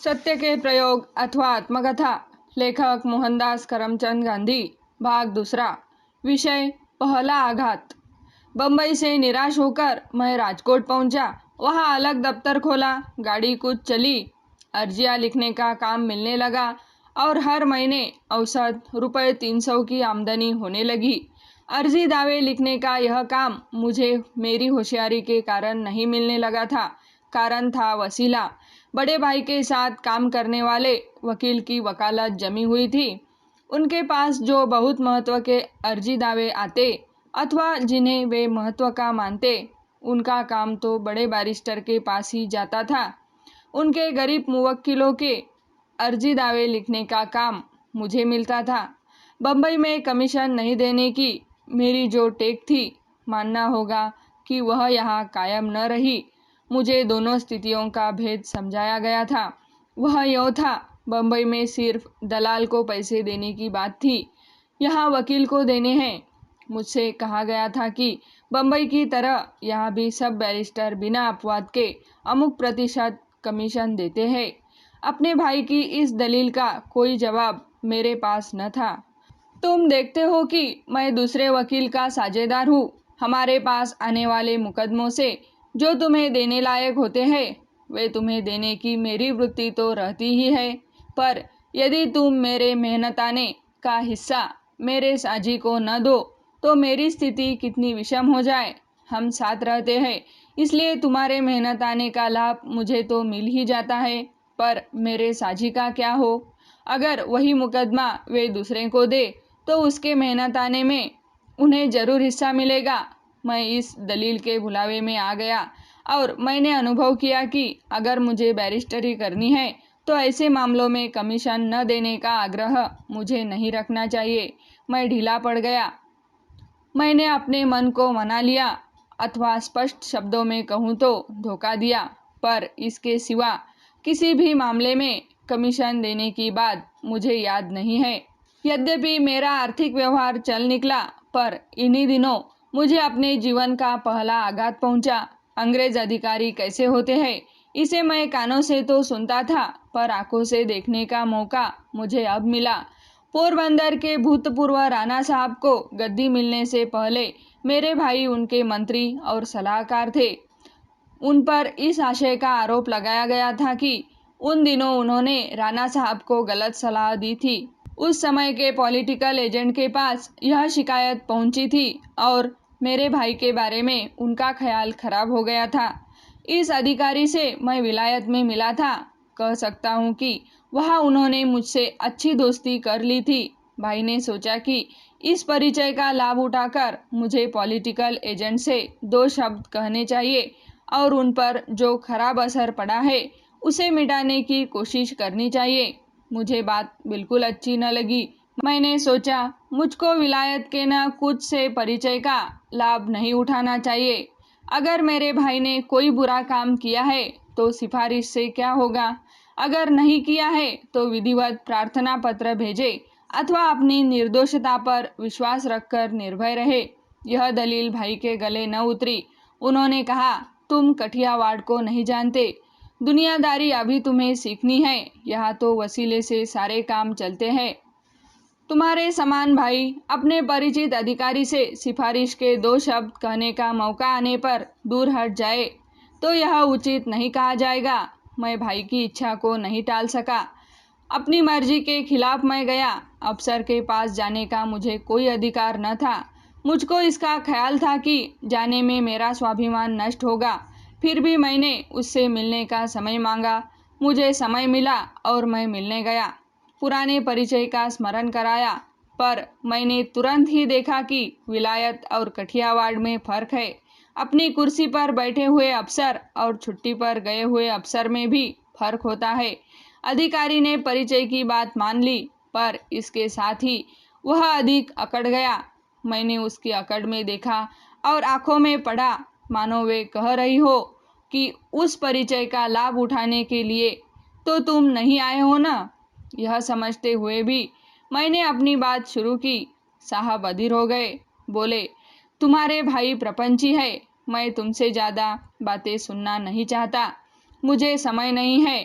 सत्य के प्रयोग अथवा आत्मकथा। लेखक मोहनदास करमचंद गांधी। भाग दूसरा। विषय पहला आघात। बम्बई से निराश होकर मैं राजकोट पहुंचा। वहां अलग दफ्तर खोला, गाड़ी कुछ चली, अर्जियां लिखने का काम मिलने लगा और हर महीने औसत ₹300 की आमदनी होने लगी। अर्जी दावे लिखने का यह काम मुझे मेरी होशियारी के कारण नहीं मिलने लगा था। कारण था वसीला। बड़े भाई के साथ काम करने वाले वकील की वकालत जमी हुई थी। उनके पास जो बहुत महत्व के अर्जी दावे आते अथवा जिन्हें वे महत्व का मानते, उनका काम तो बड़े बैरिस्टर के पास ही जाता था। उनके गरीब मुवक्किलों के अर्जी दावे लिखने का काम मुझे मिलता था। बम्बई में कमीशन नहीं देने की मेरी जो टेक थी, मानना होगा कि वह यहाँ कायम न रही। मुझे दोनों स्थितियों का भेद समझाया गया था। वह यूँ था, बम्बई में सिर्फ दलाल को पैसे देने की बात थी, यहाँ वकील को देने हैं। मुझसे कहा गया था कि बम्बई की तरह यहाँ भी सब बैरिस्टर बिना अपवाद के अमुक प्रतिशत कमीशन देते हैं। अपने भाई की इस दलील का कोई जवाब मेरे पास न था। तुम देखते हो कि मैं दूसरे वकील का साझेदार हूँ। हमारे पास आने वाले मुकदमों से जो तुम्हें देने लायक होते हैं, वे तुम्हें देने की मेरी वृत्ति तो रहती ही है, पर यदि तुम मेरे मेहनताने का हिस्सा मेरे साझी को न दो तो मेरी स्थिति कितनी विषम हो जाए। हम साथ रहते हैं, इसलिए तुम्हारे मेहनताने का लाभ मुझे तो मिल ही जाता है, पर मेरे साझी का क्या हो? अगर वही मुकदमा वे दूसरे को दे तो उसके मेहनताने में उन्हें जरूर हिस्सा मिलेगा। मैं इस दलील के भुलावे में आ गया और मैंने अनुभव किया कि अगर मुझे बैरिस्टरी करनी है तो ऐसे मामलों में कमीशन न देने का आग्रह मुझे नहीं रखना चाहिए। मैं ढीला पड़ गया। मैंने अपने मन को मना लिया, अथवा स्पष्ट शब्दों में कहूँ तो धोखा दिया, पर इसके सिवा किसी भी मामले में कमीशन देने की बात मुझे याद नहीं है। यद्यपि मेरा आर्थिक व्यवहार चल निकला, पर इन्हीं दिनों मुझे अपने जीवन का पहला आघात पहुंचा। अंग्रेज अधिकारी कैसे होते हैं, इसे मैं कानों से तो सुनता था, पर आंखों से देखने का मौका मुझे अब मिला। पोरबंदर के भूतपूर्व राणा साहब को गद्दी मिलने से पहले मेरे भाई उनके मंत्री और सलाहकार थे। उन पर इस आशय का आरोप लगाया गया था कि उन दिनों उन्होंने राणा साहब को गलत सलाह दी थी। उस समय के पॉलिटिकल एजेंट के पास यह शिकायत पहुंची थी और मेरे भाई के बारे में उनका ख्याल खराब हो गया था। इस अधिकारी से मैं विलायत में मिला था। कह सकता हूँ कि वहाँ उन्होंने मुझसे अच्छी दोस्ती कर ली थी। भाई ने सोचा कि इस परिचय का लाभ उठाकर मुझे पॉलिटिकल एजेंट से 2 शब्द कहने चाहिए और उन पर जो खराब असर पड़ा है उसे मिटाने की कोशिश करनी चाहिए। मुझे बात बिल्कुल अच्छी न लगी। मैंने सोचा, मुझको विलायत के न कुछ से परिचय का लाभ नहीं उठाना चाहिए। अगर मेरे भाई ने कोई बुरा काम किया है तो सिफारिश से क्या होगा? अगर नहीं किया है तो विधिवत प्रार्थना पत्र भेजे अथवा अपनी निर्दोषता पर विश्वास रखकर निर्भय रहे। यह दलील भाई के गले न उतरी। उन्होंने कहा, तुम कठियावाड़ को नहीं जानते। दुनियादारी अभी तुम्हें सीखनी है। यहाँ तो वसीले से सारे काम चलते हैं। तुम्हारे समान भाई अपने परिचित अधिकारी से सिफारिश के 2 शब्द कहने का मौका आने पर दूर हट जाए तो यह उचित नहीं कहा जाएगा। मैं भाई की इच्छा को नहीं टाल सका। अपनी मर्जी के खिलाफ मैं गया। अफसर के पास जाने का मुझे कोई अधिकार न था। मुझको इसका ख्याल था कि जाने में मेरा स्वाभिमान नष्ट होगा। फिर भी मैंने उससे मिलने का समय मांगा। मुझे समय मिला और मैं मिलने गया। पुराने परिचय का स्मरण कराया, पर मैंने तुरंत ही देखा कि विलायत और कठियावाड़ में फर्क है। अपनी कुर्सी पर बैठे हुए अफसर और छुट्टी पर गए हुए अफसर में भी फर्क होता है। अधिकारी ने परिचय की बात मान ली, पर इसके साथ ही वह अधिक अकड़ गया। मैंने उसकी अकड़ में देखा और आंखों में पड़ा, मानो वे कह रही हो कि उस परिचय का लाभ उठाने के लिए तो तुम नहीं आए हो ना। यह समझते हुए भी मैंने अपनी बात शुरू की। साहब अधीर हो गए। बोले, तुम्हारे भाई प्रपंची है। मैं तुमसे ज़्यादा बातें सुनना नहीं चाहता। मुझे समय नहीं है।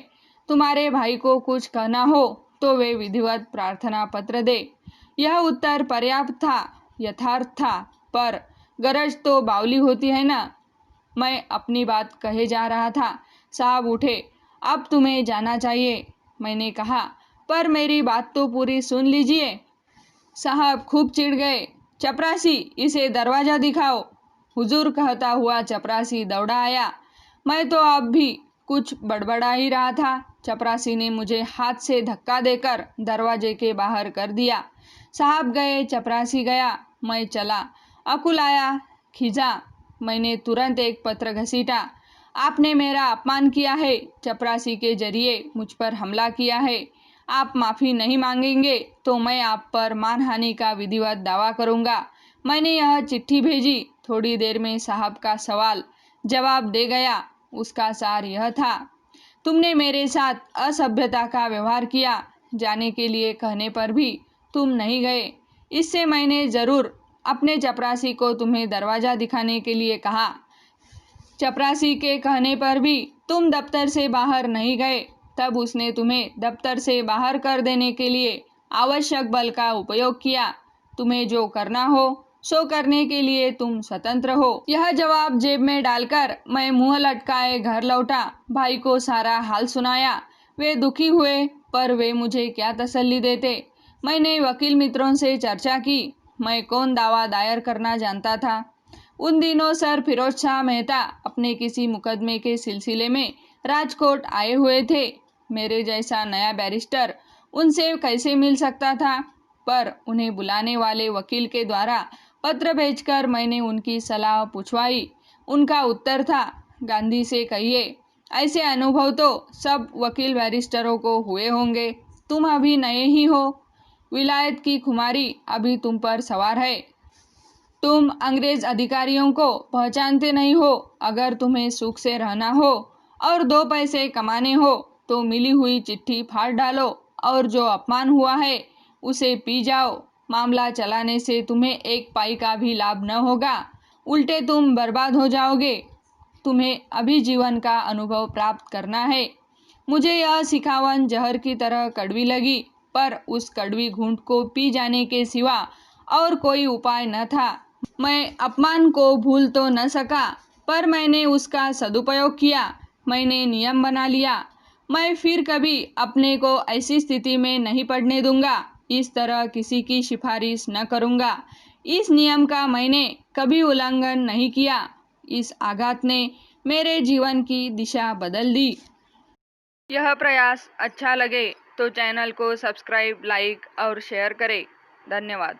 तुम्हारे भाई को कुछ कहना हो तो वे विधिवत प्रार्थना पत्र दे। यह उत्तर पर्याप्त था, यथार्थ था, पर गरज तो बावली होती है ना। मैं अपनी बात कहे जा रहा था। साहब उठे। अब तुम्हें जाना चाहिए। मैंने कहा, पर मेरी बात तो पूरी सुन लीजिए। साहब खूब चिढ़ गए। चपरासी, इसे दरवाज़ा दिखाओ। हुजूर कहता हुआ चपरासी दौड़ा आया। मैं तो अब भी कुछ बड़बड़ा ही रहा था। चपरासी ने मुझे हाथ से धक्का देकर दरवाजे के बाहर कर दिया। साहब गए, चपरासी गया, मैं चला। अकुल आया, खिजा। मैंने तुरंत एक पत्र घसीटा। आपने मेरा अपमान किया है, चपरासी के जरिए मुझ पर हमला किया है। आप माफ़ी नहीं मांगेंगे तो मैं आप पर मानहानि का विधिवत दावा करूंगा। मैंने यह चिट्ठी भेजी। थोड़ी देर में साहब का सवाल जवाब दे गया। उसका सार यह था, तुमने मेरे साथ असभ्यता का व्यवहार किया। जाने के लिए कहने पर भी तुम नहीं गए। इससे मैंने ज़रूर अपने चपरासी को तुम्हें दरवाज़ा दिखाने के लिए कहा। चपरासी के कहने पर भी तुम दफ्तर से बाहर नहीं गए। तब उसने तुम्हें दफ्तर से बाहर कर देने के लिए आवश्यक बल का उपयोग किया। तुम्हें जो करना हो सो करने के लिए तुम स्वतंत्र हो। यह जवाब जेब में डालकर मैं मुंह लटकाए घर लौटा। भाई को सारा हाल सुनाया। वे दुखी हुए, पर वे मुझे क्या तसल्ली देते। मैंने वकील मित्रों से चर्चा की। मैं कौन दावा दायर करना जानता था। उन दिनों सर फिरोज शाह मेहता अपने किसी मुकदमे के सिलसिले में राजकोट आए हुए थे। मेरे जैसा नया बैरिस्टर उनसे कैसे मिल सकता था, पर उन्हें बुलाने वाले वकील के द्वारा पत्र भेजकर मैंने उनकी सलाह पूछवाई। उनका उत्तर था, गांधी से कहिए, ऐसे अनुभव तो सब वकील बैरिस्टरों को हुए होंगे। तुम अभी नए ही हो। विलायत की खुमारी अभी तुम पर सवार है। तुम अंग्रेज अधिकारियों को पहचानते नहीं हो। अगर तुम्हें सुख से रहना हो और 2 पैसे कमाने हो तो मिली हुई चिट्ठी फाड़ डालो और जो अपमान हुआ है उसे पी जाओ। मामला चलाने से तुम्हें 1 पाई का भी लाभ न होगा, उल्टे तुम बर्बाद हो जाओगे। तुम्हें अभी जीवन का अनुभव प्राप्त करना है। मुझे यह सिखावन जहर की तरह कड़वी लगी, पर उस कड़वी घूंट को पी जाने के सिवा और कोई उपाय न था। मैं अपमान को भूल तो न सका, पर मैंने उसका सदुपयोग किया। मैंने नियम बना लिया, मैं फिर कभी अपने को ऐसी स्थिति में नहीं पड़ने दूंगा। इस तरह किसी की सिफारिश न करूंगा। इस नियम का मैंने कभी उल्लंघन नहीं किया। इस आघात ने मेरे जीवन की दिशा बदल दी। यह प्रयास अच्छा लगे तो चैनल को सब्सक्राइब, लाइक और शेयर करें। धन्यवाद।